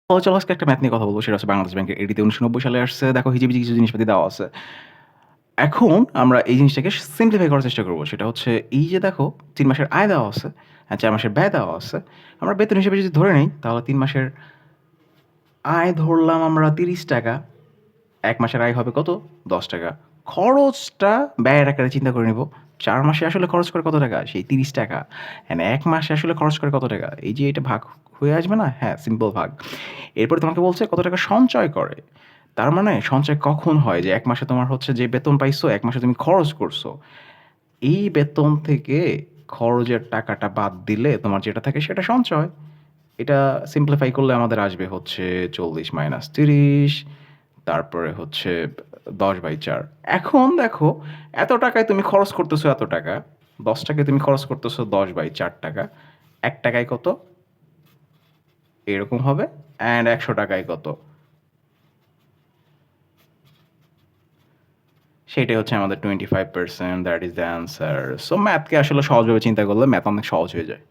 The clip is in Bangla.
চলো আজকে একটা ম্যাথ নিয়ে কথা বলব। সেটা হচ্ছে বাংলাদেশ ব্যাংকের এডিতে ১৯৯০ সালে আসছে। দেখো হিজিবিজি কিছু জিনিসপাতি দেওয়া আছে। এখন আমরা এই জিনিসটাকে সিম্পলিফাই করার চেষ্টা করব। সেটা হচ্ছে এই যে দেখো ৩ মাসের আয় দেওয়া আছে, ৪ মাসের ব্যয় দেওয়া আছে। আমরা বেতন হিসেবে যদি ধরে নেই তাহলে ৩ মাসের আয় ধরলাম আমরা ৳৩০, ১ মাসের আয় হবে কত? ৳১০। খরচটা ব্যয়ের আকারে চিন্তা করে নিব। ৪ মাসে আসলে খরচ করে কত টাকা? সেই ৳৩০। অ্যান্ড ১ মাসে আসলে খরচ করে কত টাকা? এই যে এটা ভাগ হয়ে আসবে না? হ্যাঁ, সিম্পল ভাগ। এরপরে তোমাকে বলছে কত টাকা সঞ্চয় করে। তার মানে সঞ্চয় কখন হয়? যে ১ মাসে তোমার হচ্ছে যে বেতন পাইছো, ১ মাসে তুমি খরচ করছো। এই বেতন থেকে খরচের টাকাটা বাদ দিলে তোমার যেটা থাকে সেটা সঞ্চয়। এটা সিম্পলিফাই করলে আমাদের আসবে হচ্ছে ৪০ - ৩০, তারপরে হচ্ছে ১০/৪। এখন দেখো এত টাকায় তুমি খরচ করতেছো এত টাকা, ৳১০ তুমি খরচ করতেছো ১০/৪ টাকা। ৳১ কত? এরকম হবে অ্যান্ড ৳১০০ কত? সেটাই হচ্ছে আমাদের 25% that is the answer. So ম্যাথকে আসলে সহজভাবে চিন্তা করলে ম্যাথ অনেক সহজ হয়ে যায়।